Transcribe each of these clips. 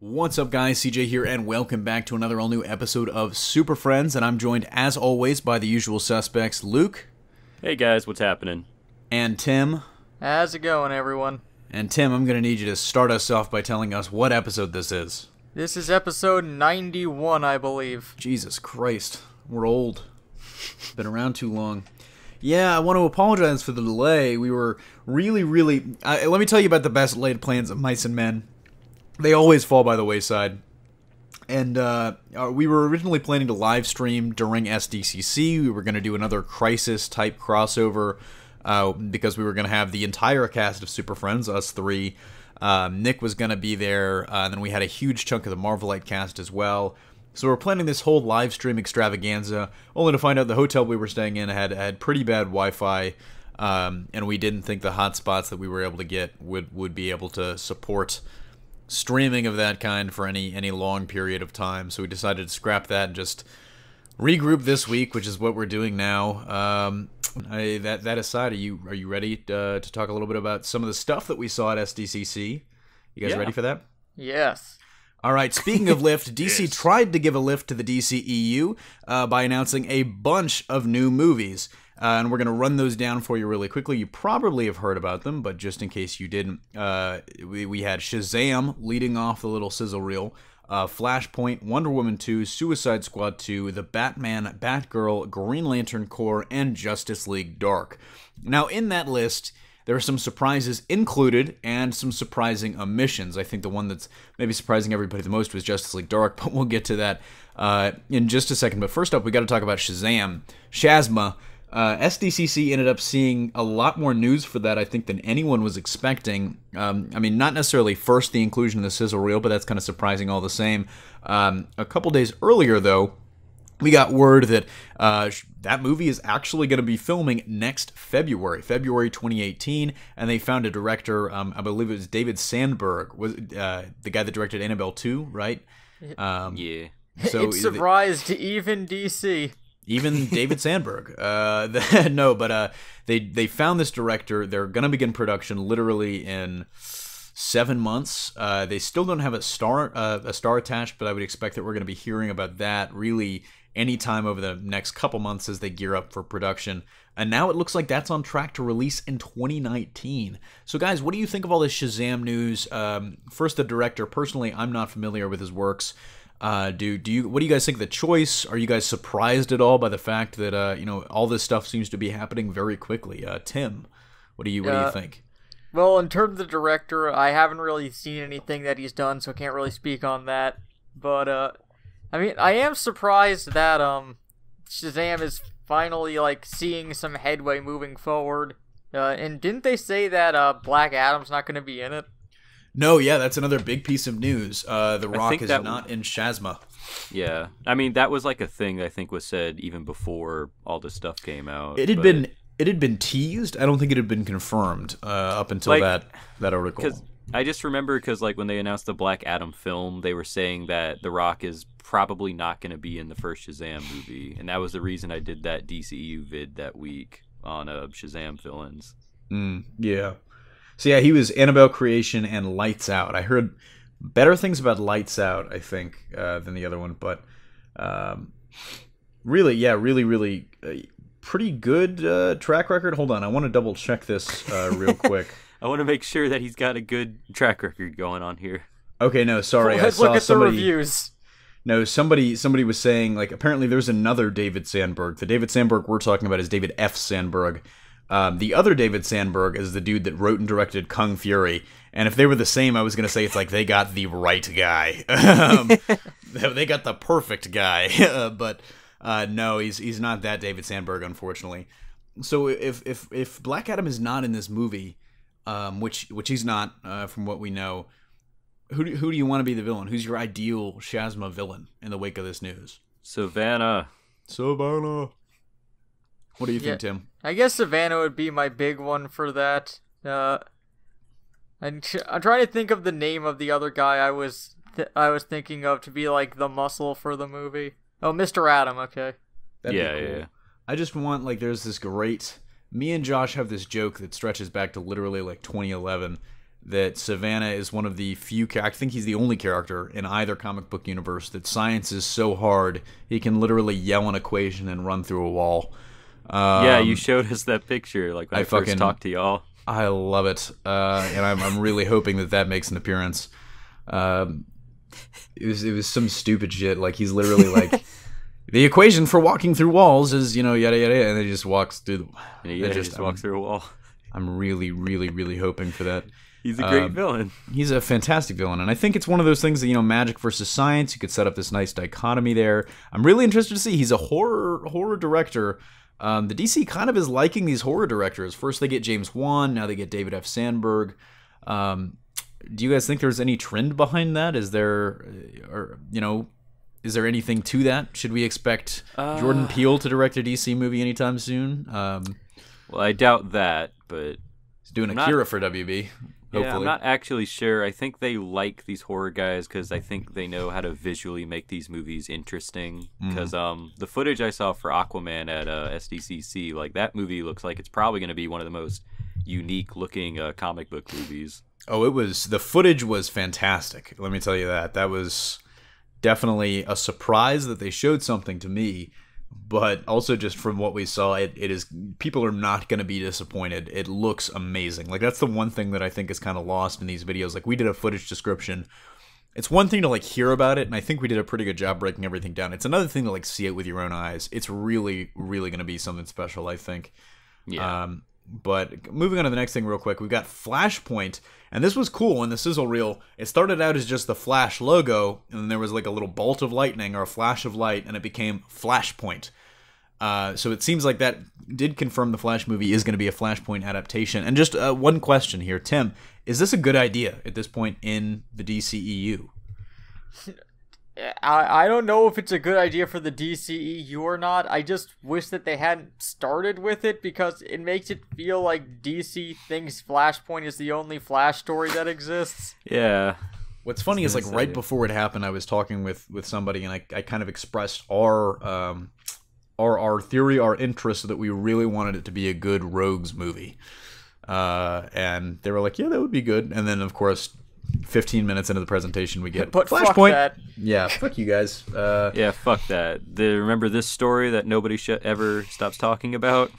What's up, guys? CJ here, and welcome back to another all-new episode of Superfriends, and I'm joined, as always, by the usual suspects, Luke. Hey, guys, what's happening? And Tim. How's it going, everyone? And Tim, I'm going to need you to start us off by telling us what episode this is. This is episode 91, I believe. Jesus Christ. We're old. Been around too long. Yeah, I want to apologize for the delay. We were really... let me tell you about the best laid plans of mice and men. They always fall by the wayside. And we were originally planning to live stream during SDCC. We were going to do another crisis-type crossover because we were going to have the entire cast of Super Friends, us three. Nick was going to be there, and then we had a huge chunk of the Marvelite cast as well. So we're planning this whole live stream extravaganza, only to find out the hotel we were staying in had pretty bad Wi-Fi, and we didn't think the hotspots that we were able to get would be able to support streaming of that kind for any long period of time. So we decided to scrap that and just regroup this week, which is what we're doing now. That aside, are you ready to talk a little bit about some of the stuff that we saw at SDCC? You guys ready for that? Yes. All right, speaking of lift, DC tried to give a lift to the DCEU by announcing a bunch of new movies. And we're going to run those down for you really quickly. You probably have heard about them, but just in case you didn't, we had Shazam leading off the little sizzle reel, Flashpoint, Wonder Woman 2, Suicide Squad 2, The Batman, Batgirl, Green Lantern Corps, and Justice League Dark. Now, in that list, there are some surprises included and some surprising omissions. I think the one that's maybe surprising everybody the most was Justice League Dark, but we'll get to that in just a second. But first up, we got to talk about Shazam. Shazma. SDCC ended up seeing a lot more news for that, I think, than anyone was expecting. I mean, not necessarily first the inclusion of the sizzle reel, but that's kind of surprising all the same. A couple days earlier, though, we got word that that movie is actually going to be filming next February 2018, and they found a director, I believe it was David Sandberg, was the guy that directed Annabelle 2, right? Yeah. So it surprised even DC. Even David Sandberg. They found this director. They're going to begin production literally in 7 months. They still don't have a star attached, but I would expect that we're going to be hearing about that really anytime over the next couple months as they gear up for production. And now it looks like that's on track to release in 2019. So guys, what do you think of all this Shazam news? First, the director. Personally, I'm not familiar with his works. What do you guys think of the choice? Are you guys surprised at all by the fact that all this stuff seems to be happening very quickly? Tim, what do you think? Well, in terms of the director, I haven't really seen anything that he's done, so I can't really speak on that. But I mean, I am surprised that Shazam is finally seeing some headway moving forward. And didn't they say that Black Adam's not going to be in it? No, yeah, that's another big piece of news. The Rock is not in Shazma. Yeah, I mean that was like a thing I think was said even before all this stuff came out. It had been teased. I don't think it had been confirmed up until that article. I just remember because when they announced the Black Adam film, they were saying that The Rock is probably not going to be in the first Shazam movie, and that was the reason I did that DCEU vid that week on Shazam villains. Yeah. So yeah, he was Annabelle Creation and Lights Out. I heard better things about Lights Out, I think, than the other one. But really pretty good track record. Hold on, I want to double check this real quick. I want to make sure that he's got a good track record going on here. Okay, no, sorry. Let's look at the reviews. No, somebody was saying, apparently there's another David Sandberg. The David Sandberg we're talking about is David F. Sandberg. The other David Sandberg is the dude that wrote and directed Kung Fury. And if they were the same, I was going to say it's like they got the right guy. They got the perfect guy. But no, he's not that David Sandberg, unfortunately. So if Black Adam is not in this movie, which he's not, from what we know, who do you want to be the villain? Who's your ideal Shazma villain in the wake of this news? Savannah. What do you think, Tim? I guess Savannah would be my big one for that. I'm trying to think of the name of the other guy I was thinking of to be the muscle for the movie. Oh, Mr. Adam, okay. That'd be cool. Yeah. I just want, there's this great... Me and Josh have this joke that stretches back to literally, 2011. that Savannah is one of the few, I think he's the only character in either comic book universe that science is so hard he can literally yell an equation and run through a wall. Yeah, you showed us that picture like when I first talked to y'all. I love it, and I'm really hoping that makes an appearance. It was some stupid shit. Like, he's literally like, the equation for walking through walls is, yada yada, and he just walks through. He just walks through a wall. I'm really, really, really hoping for that. He's a great villain. He's a fantastic villain, and I think it's one of those things that, magic versus science. You could set up this nice dichotomy there. I'm really interested to see. He's a horror director. The DC kind of is liking these horror directors. First they get James Wan, now they get David F. Sandberg. Do you guys think there's any trend behind that? Is there anything to that? Should we expect Jordan Peele to direct a DC movie anytime soon? Well, I doubt that, but he's doing Akira for WB. Hopefully. Yeah, I'm not actually sure. I think they like these horror guys because I think they know how to visually make these movies interesting. Because the footage I saw for Aquaman at SDCC, like, that movie looks like it's probably going to be one of the most unique looking comic book movies. Oh, the footage was fantastic. Let me tell you that. That was definitely a surprise that they showed something to me. But also, just from what we saw, it is, people are not going to be disappointed. It looks amazing. Like, that's the one thing that I think is kind of lost in these videos. Like, we did a footage description. It's one thing to, like, hear about it, and I think we did a pretty good job breaking everything down. It's another thing to, like, see it with your own eyes. It's really, really going to be something special, I think. Yeah. But moving on to the next thing real quick, we've got Flashpoint, and this was cool in the sizzle reel. It started out as just the Flash logo, and then there was like a little bolt of lightning or a flash of light, and it became Flashpoint. So it seems like that did confirm the Flash movie is going to be a Flashpoint adaptation. And just one question here, Tim, is this a good idea at this point in the DCEU? I don't know if it's a good idea for the DCEU or not. I just wish that they hadn't started with it because it makes it feel like DC thinks Flashpoint is the only Flash story that exists. Yeah. What's funny is, like, right before it happened, I was talking with somebody, and I kind of expressed our theory, our interest, that we really wanted it to be a good Rogues movie. And they were like, yeah, that would be good. And then, of course, 15 minutes into the presentation, we get but Flashpoint. Fuck that. Yeah, fuck you guys. Yeah, fuck that. Remember this story that nobody ever stops talking about?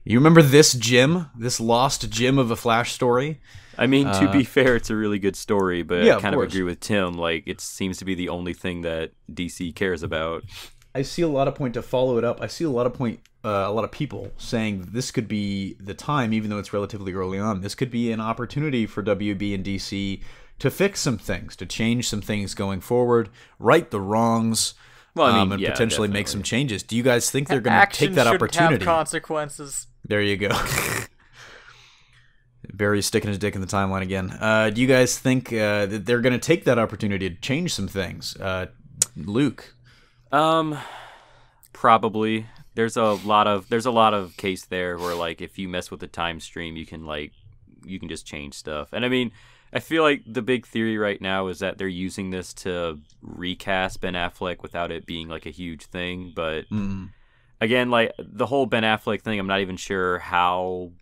You remember this gem? This lost gem of a Flash story? I mean, to be fair, it's a really good story, but yeah, I kind of agree with Tim. Like, it seems to be the only thing that DC cares about. I see a lot of point to follow it up. I see a lot of people saying this could be the time, even though it's relatively early on. This could be an opportunity for WB and DC to fix some things, to change some things going forward, right the wrongs, and potentially definitely make some changes. Do you guys think they're going to take that opportunity? Have consequences. There you go. Barry's sticking his dick in the timeline again. Do you guys think that they're going to take that opportunity to change some things? Luke? Probably. There's a lot of case there where, like, if you mess with the time stream, you can just change stuff. And I mean, I feel like the big theory right now is that they're using this to recast Ben Affleck without it being like a huge thing. But again, like, the whole Ben Affleck thing, I'm not even sure how,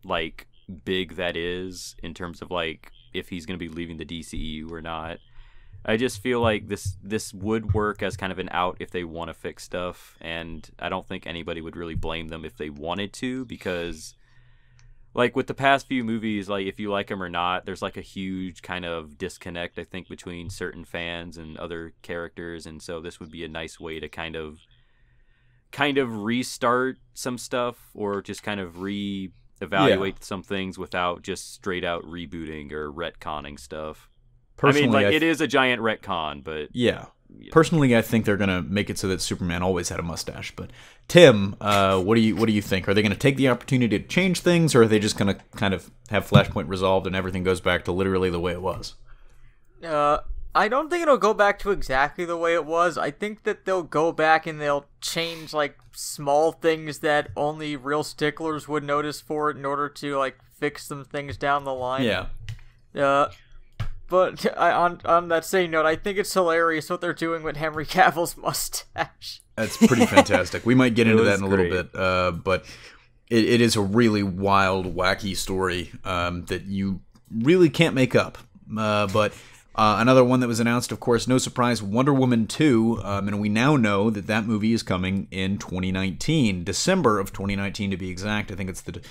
like, big that is in terms of, like, if he's going to be leaving the DCEU or not. I just feel like this would work as kind of an out if they want to fix stuff, and I don't think anybody would really blame them if they wanted to, because, like, with the past few movies, like, if you like them or not, there's, like, a huge kind of disconnect, I think, between certain fans and other characters, and so this would be a nice way to kind of restart some stuff, or just kind of reevaluate some things without just straight out rebooting or retconning stuff. Personally, I mean, like, it is a giant retcon, but... Yeah. Personally, I think they're going to make it so that Superman always had a mustache. But Tim, what do you think? Are they going to take the opportunity to change things, or are they just going to kind of have Flashpoint resolved and everything goes back to literally the way it was? I don't think it'll go back to exactly the way it was. I think that they'll go back and they'll change, like, small things that only real sticklers would notice for it in order to, like, fix some things down the line. Yeah. But on that same note, I think it's hilarious what they're doing with Henry Cavill's mustache. That's pretty fantastic. We might get into that in a little bit, but it is a really wild, wacky story that really can't make up. But another one that was announced, of course, no surprise, Wonder Woman 2, and we now know that that movie is coming in 2019, December of 2019 to be exact. I think it's the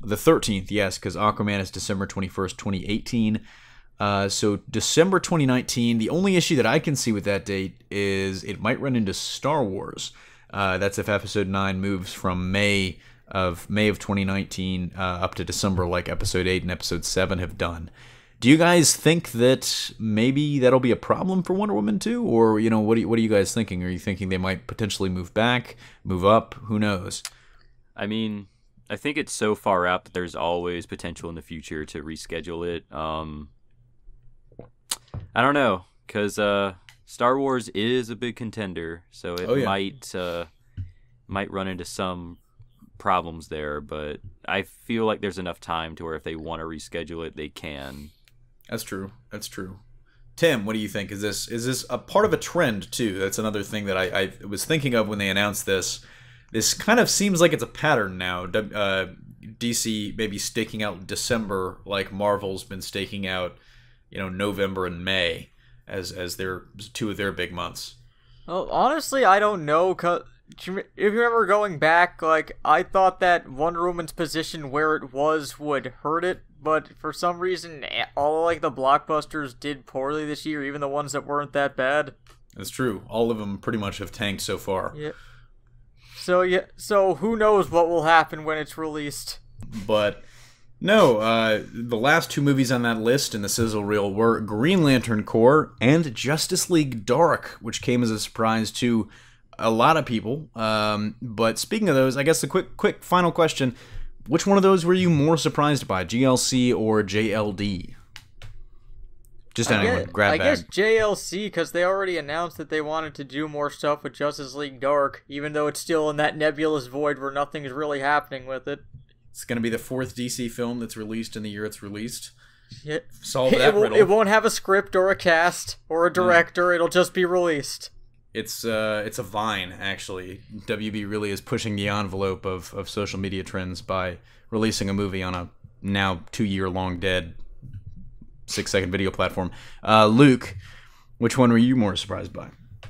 13th, yes, because Aquaman is December 21st, 2018. So December 2019. The only issue that I can see with that date is it might run into Star Wars. That's if Episode 9 moves from May of 2019 up to December, like Episode 8 and Episode 7 have done. Do you guys think that maybe that'll be a problem for Wonder Woman 2? Or, what are you guys thinking? Are you thinking they might potentially move back, move up? Who knows? I mean, I think it's so far out that there's always potential in the future to reschedule it. I don't know, because Star Wars is a big contender, so it might run into some problems there, but I feel like there's enough time to where if they want to reschedule it, they can. That's true. Tim, what do you think? Is this a part of a trend too? That's another thing that I was thinking of when they announced this. This kind of seems like it's a pattern now. DC maybe staking out December like Marvel's been staking out, November and May as their two of their big months. Well, honestly, I don't know, 'cause if you remember going back, like, I thought that Wonder Woman's position where it was would hurt it, but for some reason, all the blockbusters did poorly this year, even the ones that weren't that bad. That's true. All of them pretty much have tanked so far. Yeah. So who knows what will happen when it's released. But no, the last two movies on that list in the sizzle reel were Green Lantern Corps and Justice League Dark, which came as a surprise to a lot of people. But speaking of those, I guess the quick final question, which one of those were you more surprised by, GLC or JLD? Just anyone, grab bag. I guess JLC, because they already announced that they wanted to do more stuff with Justice League Dark, even though it's still in that nebulous void where nothing's really happening with it. It's going to be the fourth DC film that's released in the year it's released. Yeah. Solve that riddle. It won't have a script or a cast or a director. It'll just be released. It's a vine, actually. WB really is pushing the envelope of social media trends by releasing a movie on a now 2-year-long dead 6-second video platform. Luke, which one were you more surprised by?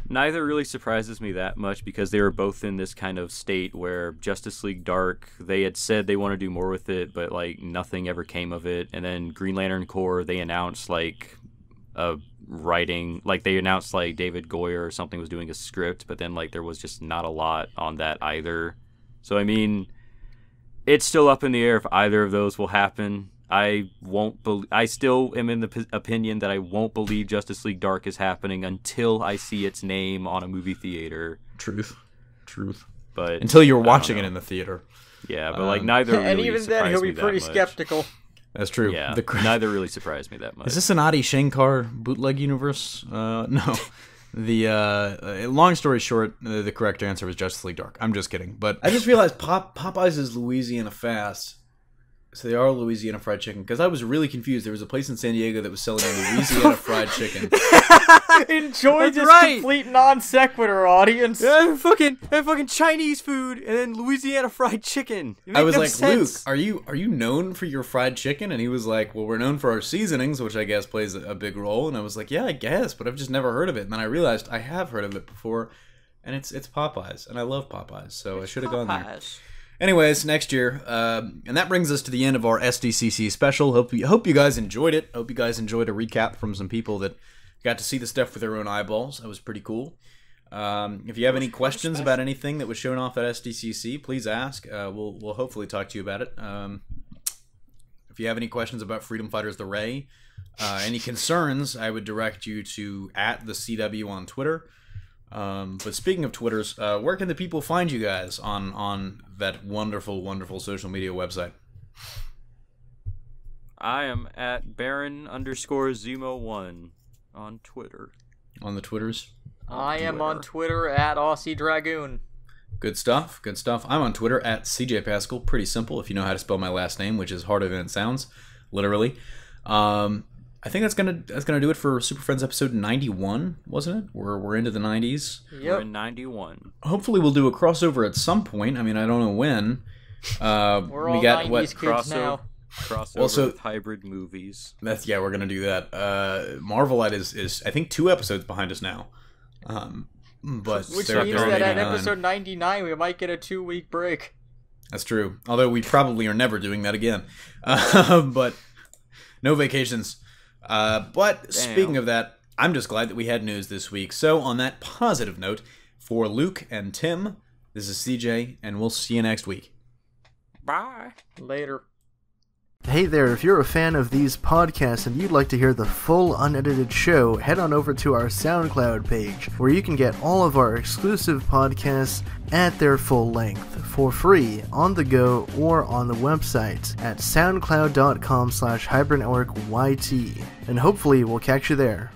Neither really surprises me that much because they were both in this kind of state where Justice League Dark, they had said they want to do more with it, but nothing ever came of it. And then Green Lantern Corps, they announced a writing, they announced David Goyer or something was doing a script, but then there was just not a lot on that either. So I mean, it's still up in the air if either of those will happen. I still am in the opinion that I won't believe Justice League Dark is happening until I see its name on a movie theater. Truth. But until you're watching it in the theater. Yeah, but neither really and even then he'll be pretty skeptical. That's true. Yeah, neither really surprised me that much. Is this an Adi Shankar bootleg universe? No. The long story short, the correct answer was Justice League Dark. I'm just kidding, but I just realized Popeyes is Louisiana Fast. So they are Louisiana fried chicken. Because I was really confused. There was a place in San Diego that was selling Louisiana fried chicken. Enjoy this complete non sequitur, audience. Fucking Chinese food and then Louisiana fried chicken. I was like, sense. Luke, are you known for your fried chicken? And he was like, well, we're known for our seasonings, which I guess plays a big role. And I was like, yeah, I guess, but I've just never heard of it. And then I realized I have heard of it before, and it's Popeyes, and I love Popeyes, so I should have gone there. Anyways, next year, and that brings us to the end of our SDCC special. Hope you guys enjoyed it. Hope you guys enjoyed a recap from some people that got to see the stuff with their own eyeballs. That was pretty cool. If you have any questions about anything that was shown off at SDCC, please ask. We'll hopefully talk to you about it. If you have any questions about Freedom Fighters The Ray, any concerns, I would direct you to @thecw on Twitter. But speaking of Twitters, where can the people find you guys on that wonderful, wonderful social media website? I am at Baron_Zemo1 on Twitter. On the Twitters? I am on Twitter at Aussie Dragoon. Good stuff. I'm on Twitter at CJ Pascal. Pretty simple if you know how to spell my last name, which is harder than it sounds, literally. I think that's gonna do it for Superfriends episode 91, wasn't it? We're into the 90s. Yep. We're in 91. Hopefully we'll do a crossover at some point. I mean, I don't know when. We're all 90s kids now. Crossover with hybrid movies. Yeah, we're gonna do that. Marvel is I think 2 episodes behind us now. But which they're means that at 89. episode 99 we might get a 2-week break. That's true. Although we probably are never doing that again. But no vacations. But speaking of that, I'm just glad that we had news this week. So on that positive note, for Luke and Tim, this is CJ, and we'll see you next week. Bye. Later. Hey there, if you're a fan of these podcasts and you'd like to hear the full unedited show, head on over to our SoundCloud page, where you can get all of our exclusive podcasts at their full length, for free, on the go, or on the website at soundcloud.com/hybridnetworkyt, and hopefully we'll catch you there.